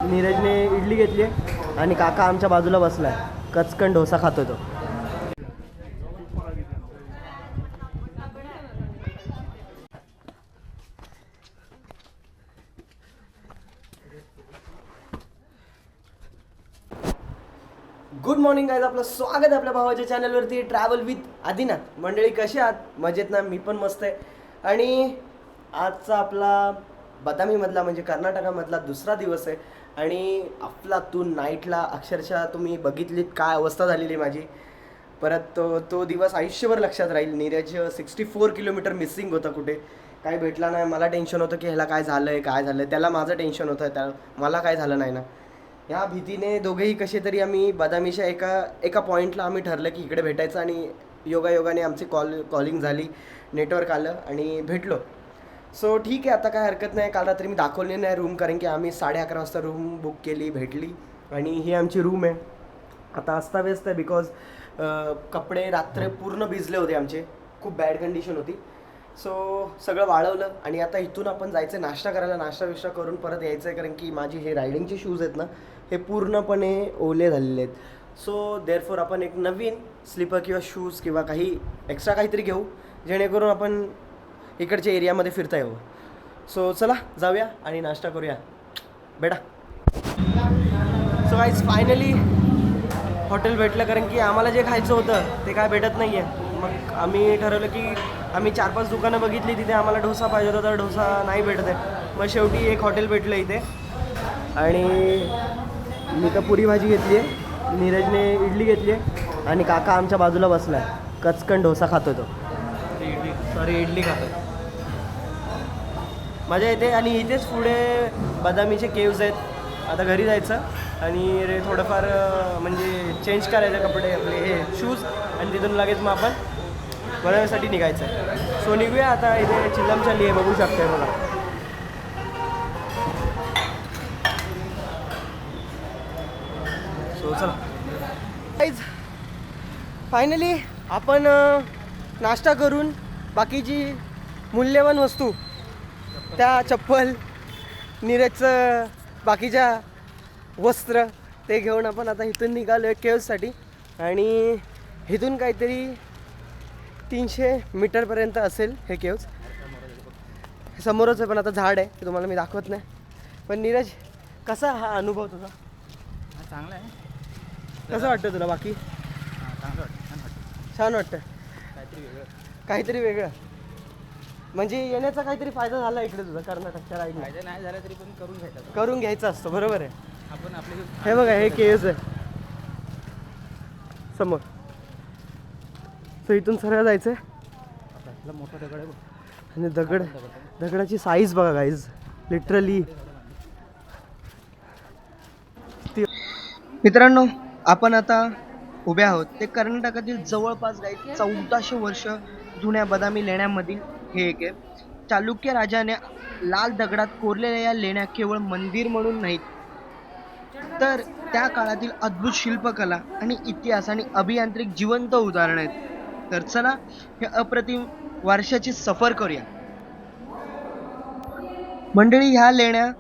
नीरजने इडली घेतली आणि काका आमच्या बाजूला बसला आहे, कचकन डोसा खातो तो. गुड मॉर्निंग गाईज, आपलं स्वागत आहे आपल्या भावाच्या चॅनलवरती ट्रॅव्हल विथ आदिनाथ. मंडळी कशी आहात? मजेत ना? मी पण मस्त आहे. आणि आजचा आपला बदामीमधला म्हणजे कर्नाटकामधला दुसरा दिवस आहे आणि अफलातून नाईटला अक्षरशः तुम्ही बघितलीत काय अवस्था झालेली माझी. परत तो दिवस आयुष्यभर लक्षात राहील. नीरज 64 किलोमीटर मिसिंग होता, कुठे काय भेटला नाही. मला टेन्शन होतं की ह्याला काय झालं आहे, त्याला माझं टेन्शन होतं, त्या मला काय झालं नाही ना. ह्या भीतीने दोघेही कसे तरी आम्ही बदामीच्या एका पॉईंटला आम्ही ठरलं की इकडे भेटायचं आणि योगायोगाने आमची कॉलिंग झाली, नेटवर्क आलं आणि भेटलो. सो ठीक आहे, आता काय हरकत नाही. काल रात्री मी दाखवली नाही रूम, कारण की आम्ही 11:30 वाजता रूम बुक केली, भेटली आणि ही आमची रूम आहे. आता अस्ताव्यस्त आहे बिकॉज कपडे रात्र पूर्ण भिजले होते आमचे, खूप बॅड कंडिशन होती. सो सगळं वाळवलं आणि आता इथून आपण जायचं नाश्ता करायला. नाश्ता करून परत यायचं आहे, कारण की माझी हे रायडिंगचे शूज आहेत ना, हे पूर्णपणे ओले झालेले आहेत. सो देअरफॉर आपण एक नवीन स्लीपर किंवा शूज किंवा काही एक्स्ट्रा काहीतरी घेऊ, जेणेकरून आपण इकडच्या एरियामध्ये फिरता येऊ. सो चला जाऊया आणि नाश्ता करूया बेटा. सो गाईज फायनली हॉटेल भेटलं, कारण की आम्हाला जे खायचं होतं ते काय भेटत नाही आहे. मग आम्ही ठरवलं की आम्ही 4-5 दुकानं बघितली, तिथे आम्हाला डोसा पाहिजे होता, तर डोसा नाही भेटत आहे. मग शेवटी एक हॉटेल भेटलं इथे आणि मी तर पुरी भाजी घेतली आहे, नीरजने इडली घेतली आहे आणि काका आमच्या बाजूला बसला आहे, कचकन डोसा खातो तो. इडली खातो मजा येते. आणि इथेच पुढे बदामीचे केव्ज आहेत. आता घरी जायचं आणि थोडंफार म्हणजे चेंज करायचं कपडे आपले, हे शूज, आणि तिथून लगेच मग आपण बनवण्यासाठी निघायचं आहे. सो निघूया आता. इथे चिल्लम चालली आहे, बघू शकते मला. सो चला गाईज, फायनली आपण नाश्ता करून बाकीची मूल्यवान वस्तू, त्या चप्पल, नीरजचं बाकीच्या वस्त्र, ते घेऊन आपण आता इथून निघालो आहे केव्जसाठी. आणि इथून काहीतरी 300 मीटरपर्यंत असेल हे केव्ज. समोरच आहे, पण आता झाड आहे, ते तुम्हाला मी दाखवत नाही. पण नीरज, कसा हा अनुभव तुझा? चांगला आहे. कसं वाटतं तुला? बाकी छान वाटतं. काहीतरी वेगळं म्हणजे येण्याचा काहीतरी फायदा झाला इकडे तुझा कर्नाटकच्या राईडला? फायदा नाही झाला तरी पण करून घ्यायचा असतो. बरोबर आहे. आपण आपले हे बघा, हे केव्ज आहे समोर. सो इथून सरळ जायचं आहे. मोठा दगड आहे आणि दगडाची साईज बघा गाईज, लिटरली. मित्रांनो, आपण आता उभे आहोत ते कर्नाटकातील जवळपास गाईज 1400 वर्ष जुन्या बदामी लेण्यांमधील हे एक आहे. चालुक्य राजाने लाल दगडात कोरलेल्या या लेण्या केवळ मंदिर म्हणून नाहीत, तर त्या काळातील अद्भुत शिल्पकला आणि इतिहास आणि अभियांत्रिक जिवंत उदाहरण आहेत. तर चला हे अप्रतिम वारशाची सफर करूया. मंडळी, ह्या लेण्या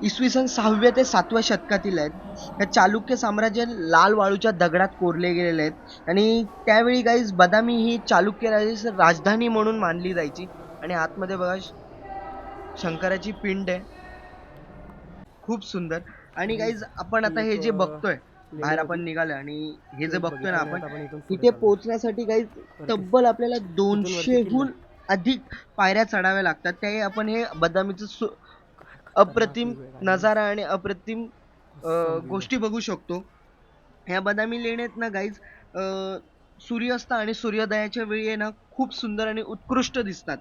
इसवी सन 6व्या ते 7व्या शतकातील आहेत. या चालुक्य साम्राज्य लाल वाळूच्या दगडात कोरले गेलेले आहेत आणि त्यावेळी गाईज बदामी ही चालुक्य राजाची राजधानी म्हणून मानली जायची. आणि आतमध्ये बघा शंकराची पिंड आहे, खूप सुंदर. आणि गाईज आपण आता हे जे बघतोय, बाहेर आपण निघालो आणि हे जे बघतोय ना आपण, इथे पोहोचण्यासाठी गाईज तब्बल आपल्याला 200हून अधिक पायऱ्या चढाव्या लागतात. ते आपण हे बदामीचं अप्रतिम नजारा आणि अप्रतिम गोष्टी बघू शकतो. ह्या बदामी लेण्यात ना गाईज सूर्यास्त आणि सूर्योदयाच्या वेळी ना खूप सुंदर आणि उत्कृष्ट दिसतात.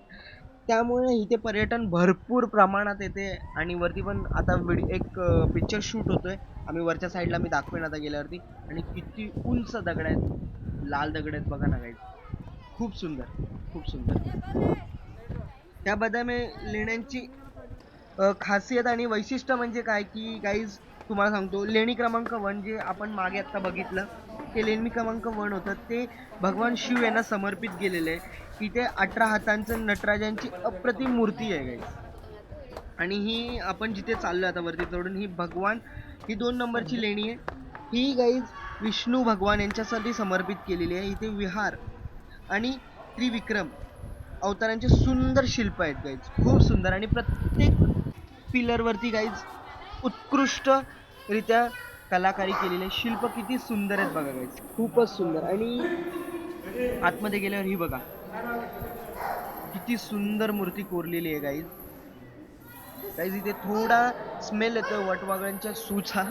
त्यामुळे इथे पर्यटन भरपूर प्रमाणात येते. आणि वरती पण आता एक पिक्चर शूट होतोय, आम्ही वरच्या साईडला मी दाखवेन आता गेल्यावरती. आणि किती उंच दगड आहेत, लाल दगड आहेत बघा ना गाईज, खूप सुंदर, खूप सुंदर. त्या बदामी लेण्यांची खासियत आणि वैशिष्ट्य म्हणजे काय की गाईज तुम्हाला सांगतो, लेणी क्रमांक 1 जे आपण मागे आता बघितलं, ते लेणी क्रमांक 1 होतं, ते भगवान शिव यांना समर्पित केलेलं आहे. इथे 18 हातांचं नटराजांची अप्रतिम मूर्ती आहे गाईज. आणि ही आपण जिथे चाललो आता वरती चढून ही भगवान ही 2 नंबरची लेणी आहे. ही गाईज विष्णू भगवान यांच्यासाठी समर्पित केलेली आहे. इथे विहार आणि त्रिविक्रम अवतारांचे सुंदर शिल्प आहेत गाईज, खूप सुंदर. आणि प्रत्येक पिलर वरती गाईज उत्कृष्टरित्या कलाकारी केलेली आहे. शिल्प किती सुंदर आहेत बघा गाईज, खूपच सुंदर. आणि आतमध्ये गेल्यावर ही बघा किती सुंदर मूर्ती कोरलेली आहे गाईज. गाईज इथे थोडा स्मेल येतोय वटवाघळांच्या सूचा,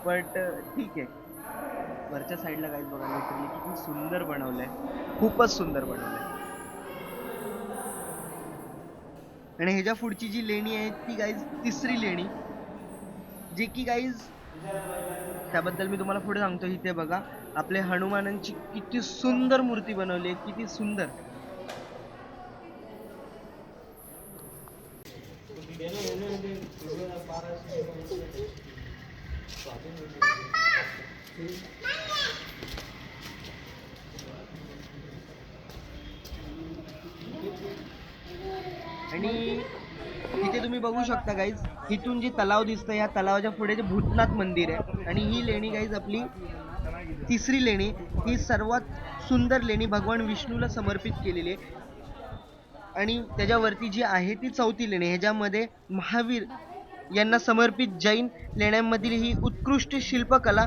बट ठीक आहे. वरच्या साईडला गाईज बघा लिटरली किती सुंदर बनवलंय, खूपच सुंदर बनवलंय. आणि ह्याच्या पुढची जी लेणी आहे ती गाईज तिसरी लेणी, जे की गाईज त्याबद्दल मी तुम्हाला पुढे सांगतो. इथे बघा आपले हनुमानांची किती सुंदर मूर्ती बनवली आहे, किती सुंदर. आणि इथे तुम्ही बघू शकता गाईज, इथून जे तलाव दिसतं या तलावाच्या पुढे जे भूतनाथ मंदिर आहे. आणि ही लेणी गाईज आपली तिसरी लेणी, ही सर्वात सुंदर लेणी भगवान विष्णूला समर्पित केलेली आहे. आणि त्याच्यावरती जी आहे ती चौथी लेणी, ह्याच्यामध्ये महावीर यांना समर्पित जैन लेण्यांमधील ही उत्कृष्ट शिल्पकला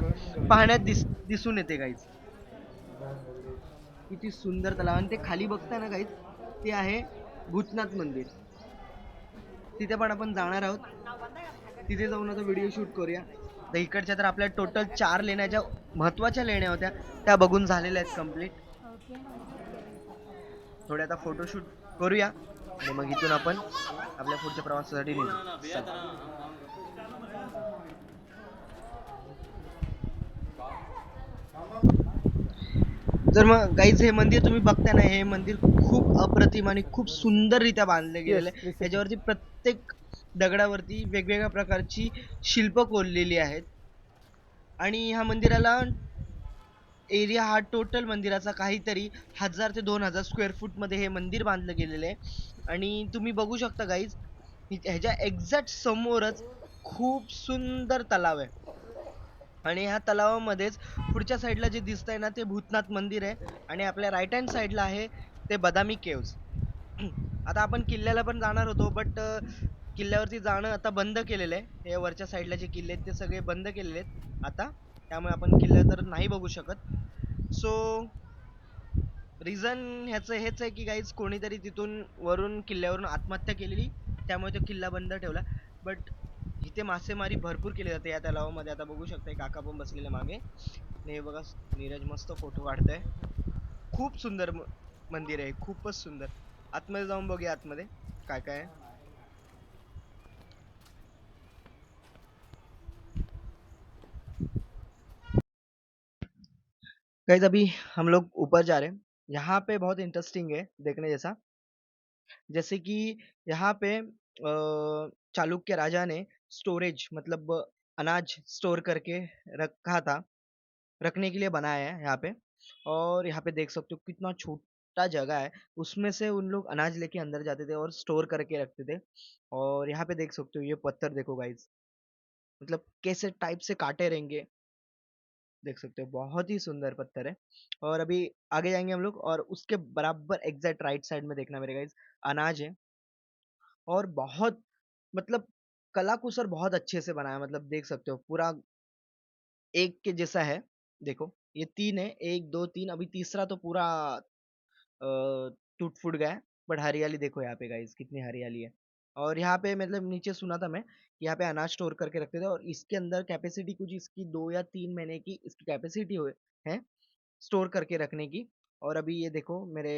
पाहण्यात दिसून येते गाईज. किती सुंदर तलाव. आणि ते खाली बघता ना गाईज, ते आहे भूतनाथ मंदिर. तिथे पण आपण जाणार आहोत, तिथे जाऊन आता व्हिडिओ शूट करूया. तर इकडच्या तर आपल्या टोटल 4 लेण्या महत्वाच्या लेण्या होत्या त्या बघून झालेल्या आहेत कम्प्लीट. थोडे आता फोटोशूट करूया आणि मग इथून आपण आपल्या पुढच्या प्रवासासाठी निघू. तर मग गाईज हे मंदिर तुम्ही बघताय ना, हे मंदिर खूप अप्रतिम आणि खूप सुंदररित्या बांधले गेलेलं आहे. त्याच्यावरती प्रत्येक दगडावरती वेगवेगळ्या प्रकारची शिल्प कोरलेली आहेत. आणि ह्या मंदिराला एरिया हा टोटल मंदिराचा काहीतरी 1000 ते 2000 स्क्वेअर फूट मध्ये हे मंदिर बांधलं गेलेलं आहे. आणि तुम्ही बघू शकता गाईज, ह्याच्या एक्झॅक्ट समोरच खूप सुंदर तलाव आहे. आणि ह्या तलावामध्येच पुढच्या साईडला जे दिसतंय ना ते भूतनाथ मंदिर आहे. आणि आपल्या राईट हँड साईडला आहे ते बदामी केव्स. आता आपण किल्ल्याला पण जाणार होतो, बट किल्ल्यावरती जाणं आता बंद केलेलं आहे. हे वरच्या साईडला जे किल्ले आहेत ते सगळे बंद केलेले आहेत आता, त्यामुळे आपण किल्ला तर नाही बघू शकत. सो रिझन ह्याचं हेच आहे की गाईज कोणीतरी तिथून वरून किल्ल्यावरून आत्महत्या केलेली, त्यामुळे तो किल्ला बंद ठेवला. बट इथे मासेमारी भरपूर केली जाते या तलावामध्ये. आता बघू शकता काका पण बसलेले मागे. हे बघा नीरज मस्त फोटो काढतोय. खूप सुंदर मंदिर आहे, खूपच सुंदर. आतमध्ये जाऊन बघूया आतमध्ये काय काय आहे. गाइस अभी हम लोग ऊपर जा रहे हैं. यहाँ पे बहुत इंटरेस्टिंग है देखने जैसा. जैसे कि यहाँ पे चालुक्य राजा ने स्टोरेज मतलब अनाज स्टोर करके रखा था, रखने के लिए बनाया है यहाँ पे. और यहाँ पे देख सकते हो कितना छोटा जगह है, उसमें से उन लोग अनाज लेके अंदर जाते थे और स्टोर करके रखते थे. और यहाँ पे देख सकते हो ये पत्थर देखो गाइस, मतलब कैसे टाइप से काटे रहेंगे, देख सकते हो बहुत ही सुंदर पत्थर है. और अभी आगे जाएंगे हम लोग और उसके बराबर एग्जैक्ट राइट साइड में देखना मेरे गाइस अनाज है. और बहुत मतलब कलाकुसर बहुत अच्छे से बनाया, मतलब देख सकते हो पूरा एक के जैसा है. देखो ये 3 है, 1 2 3, अभी तीसरा तो पूरा टूट फूट गया है. बट हरियाली देखो यहाँ पे गाइस कितनी हरियाली है. और यहाँ पे मतलब नीचे सुना था मैं कि यहाँ पे अनाज स्टोर करके रखते थे और इसके अंदर कैपेसिटी कुछ इसकी 2 या 3 महीने की इसकी कैपेसिटी है स्टोर करके रखने की. और अभी ये देखो मेरे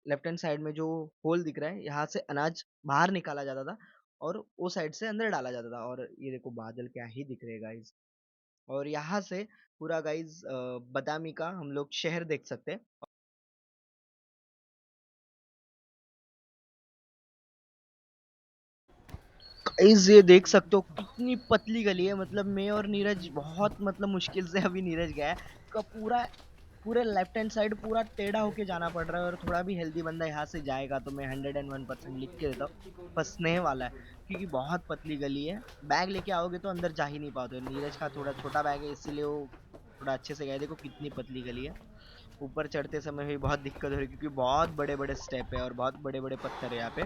लेफ्ट हैंड साइड में जो होल दिख रहा है, यहाँ से अनाज बाहर निकाला जाता था और वो साइड से अंदर डाला जाता था. और ये देखो बादल क्या ही दिख रहे हैं गाइस. और यहाँ से पूरा गाइस बदामी का हम लोग शहर देख सकते हैं. गाइस ये देख सकते हो कितनी पतली गली है, मतलब मैं और नीरज बहुत मतलब मुश्किल से अभी नीरज गया है का पूरा पूरे लेफ्ट हैंड साइड पूरा टेढ़ा होके जाना पड़ रहा है. और थोड़ा भी हेल्दी बंदा यहाँ से जाएगा तो मैं 101% लिख के देता हूँ फंसने वाला है. क्योंकि बहुत पतली गली है। बैग लेके आओगे तो अंदर जा ही नहीं पाओगे। नीरज का थोड़ा छोटा बैग है इसीलिए वो थोड़ा अच्छे से गए। देखो कितनी पतली गली है। ऊपर चढ़ते समय भी बहुत दिक्कत हो रही है क्योंकि बहुत बड़े बड़े स्टेप है और बहुत बड़े बड़े पत्थर है यहाँ पे।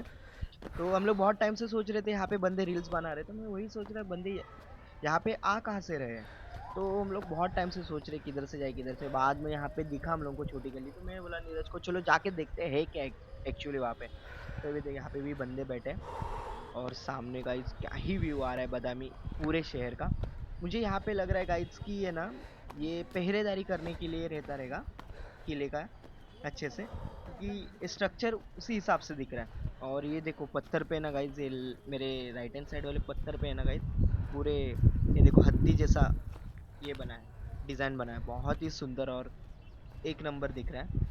तो हम लोग बहुत टाइम से सोच रहे थे यहाँ पे बंदे रील्स बना रहे थे। मैं वही सोच रहा बंदे यहाँ पे आ कहाँ से रहे हैं। तो हम लोग बहुत टाइम से सोच रहे किधर से जाए किधर से। बाद में यहाँ पे दिखा हम लोग को छोटी गली, तो मैं बोला नीरज को चलो जाके देखते हैं है क्या एक्चुअली वहाँ पे। तो अभी यहाँ पे भी बंदे बैठे हैं और सामने गाइस क्या ही व्यू आ रहा है बादामी पूरे शहर का। मुझे यहाँ पे लग रहा है गाइस कि ये ना ये पहरेदारी करने के लिए रहता रहेगा किले का अच्छे से, क्योंकि स्ट्रक्चर उसी हिसाब से दिख रहा है। और ये देखो पत्थर पे ना गाइस, ये मेरे राइट हैंड साइड वाले पत्थर पे है ना गाइस पूरे ये देखो हत्ती जैसा ये बना है, डिजाइन बना है, बहुत ही सुंदर और एक नंबर दिख रहा है।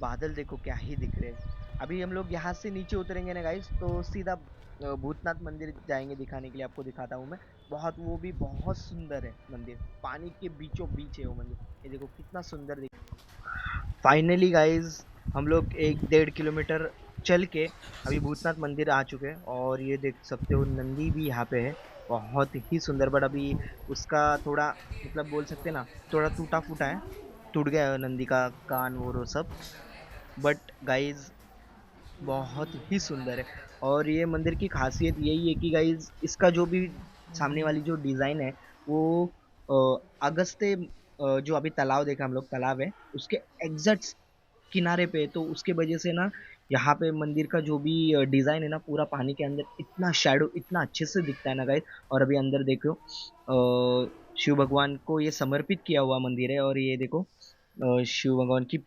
बादल देखो क्या ही दिख रहे हैं। अभी हम लोग यहाँ से नीचे उतरेंगे ना गाइस तो सीधा भूतनाथ मंदिर जाएंगे दिखाने के लिए। आपको दिखाता हूँ मैं। बहुत वो भी बहुत सुंदर है मंदिर, पानी के बीचों बीच है वो मंदिर। ये देखो कितना सुंदर दिख। फाइनली गाइस हम लोग 1-1.5 किलोमीटर चल के अभी भूतनाथ मंदिर आ चुके हैं और ये देख सकते हो नंदी भी यहाँ पे है, बहुत ही सुंदर। बट अभी उसका थोड़ा मतलब बोल सकते हैं ना थोड़ा टूटा फूटा है, टूट गया है नंदी का कान वो सब। बट गाइज बहुत ही सुंदर है। और ये मंदिर की खासियत यही है कि गाइज इसका जो भी सामने वाली जो डिज़ाइन है वो अगस्त्य जो अभी तालाब देखा हम लोग, तालाब है उसके एग्जैक्ट किनारे पे है। तो उसके वजह से ना यहाँ पे मंदिर का जो भी डिज़ाइन है ना पूरा पानी के अंदर इतना शैडो इतना अच्छे से दिखता है ना गाइज। और अभी अंदर देखो शिव भगवान को ये समर्पित किया हुआ मंदिर है। और ये देखो शिव भगवान की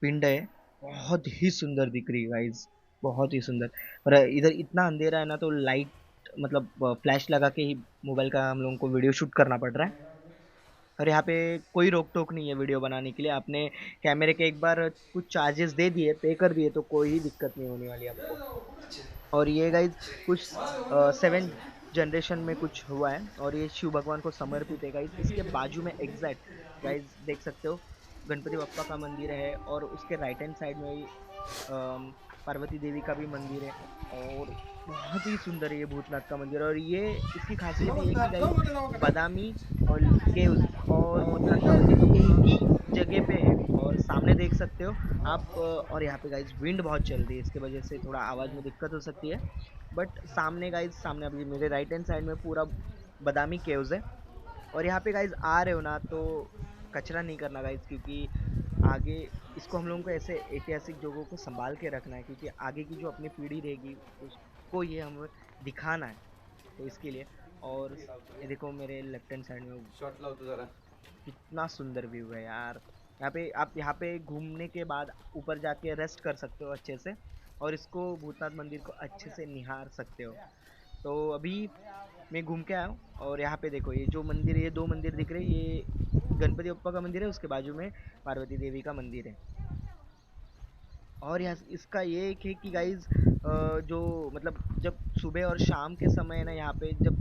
पिंड है, बहुत ही सुंदर दिख रही है गाइज, बहुत ही सुंदर। और इधर इतना अंधेरा है ना तो लाइट मतलब फ्लैश लगा के ही मोबाइल का हम लोगों को वीडियो शूट करना पड़ रहा है। और यहाँ पे कोई रोक टोक नहीं है वीडियो बनाने के लिए। आपने कैमरे के एक बार कुछ चार्जेस दे दिए, पे कर दिए तो कोई ही दिक्कत नहीं होने वाली आपको। और ये गाइज कुछ 7 जनरेशन में कुछ हुआ है और ये शिव भगवान को समर्पित है गाइज। इसके बाजू में एग्जैक्ट गाइज देख सकते हो गणपति बप्पा का मंदिर है और उसके राइट हैंड साइड में पार्वती देवी का भी मंदिर है। और बहुत ही सुंदर है ये भूतनाथ का मंदिर। और ये इसकी खासियत ये है कि गाइस बादामी और केव्स और भूतनाथ का मंदिर एक ही जगह पे है। और सामने देख सकते हो आप और यहाँ पे गाइस विंड बहुत चल रही है, इसके वजह से थोड़ा आवाज़ में दिक्कत हो सकती है। बट सामने गाइस सामने अभी मेरे राइट हैंड साइड में पूरा बादामी केव्स है। और यहाँ पे गाइस आ रहे हो ना तो कचरा नहीं करना गाइस, क्योंकि आगे इसको हम लोगों को ऐसे ऐतिहासिक जगहों को संभाल के रखना है, क्योंकि आगे की जो अपनी पीढ़ी रहेगी उसको ये हमें दिखाना है, तो इसके लिए। और ये देखो मेरे लेफ्ट हैंड साइड में शॉट लो तो जरा, कितना सुंदर व्यू है यार। यहाँ पे आप यहाँ पे घूमने के बाद ऊपर जाके रेस्ट कर सकते हो अच्छे से और इसको भूतनाथ मंदिर को अच्छे से निहार सकते हो। तो अभी मैं घूम के आया हूँ और यहाँ पे देखो ये जो मंदिर है, ये 2 मंदिर दिख रहे हैं, ये गणपति बप्पा का मंदिर है, उसके बाजू में पार्वती देवी का मंदिर है। और यहाँ इसका ये एक है कि गाइज जो मतलब जब सुबह और शाम के समय है ना यहाँ पे जब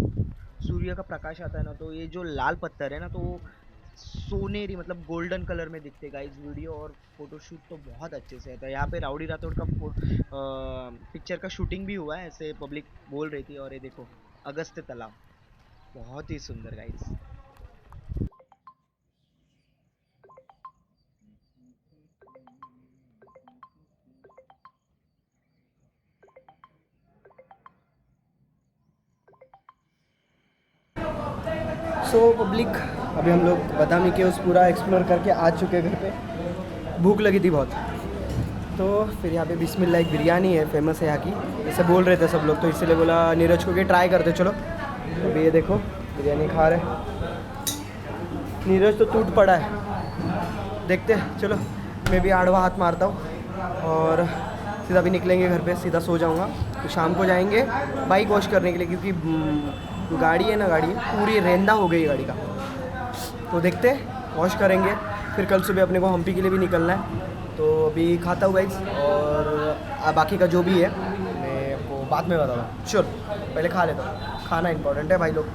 सूर्य का प्रकाश आता है ना तो ये जो लाल पत्थर है ना तो वो सोनेरी मतलब गोल्डन कलर में दिखते गाइज। वीडियो और फोटोशूट तो बहुत अच्छे से आता है। यहाँ पे राउडी राठौड़ का पिक्चर का शूटिंग भी हुआ है, ऐसे पब्लिक बोल रही थी। और ये देखो अगस्त्य तालाब बहुत ही सुंदर गाइज। सो पब्लिक अभी हम लोग बादामी के उस पूरा एक्सप्लोर करके आ चुके हैं घर पे। भूख लगी थी बहुत, तो फिर यहाँ पे बिस्मिल्लाह एक बिरयानी है, फेमस है यहाँ की, ऐसे बोल रहे थे सब लोग, तो इसलिए बोला नीरज को कि ट्राई करते चलो। अभी ये देखो बिरयानी खा रहे, नीरज तो टूट पड़ा है, देखते हैं चलो। मैं भी आड़वा हाथ मारता हूँ और सीधा भी निकलेंगे घर पे, सीधा सो जाऊँगा। तो शाम को जाएंगे बाइक वॉश करने के लिए, क्योंकि गाड़ी है ना, गाड़ी पूरी रेंदा हो गई गाड़ी का। तो देखते वॉश करेंगे, फिर कल सुबह अपने को हम्पी के लिए भी निकलना है। तो अभी खाता हूँ गाइस और बाकी का जो भी है मैं आपको बाद में बताऊँगा। श्योर, पहले खा लेता हूँ, खाना इंपॉर्टेंट है भाई लोग।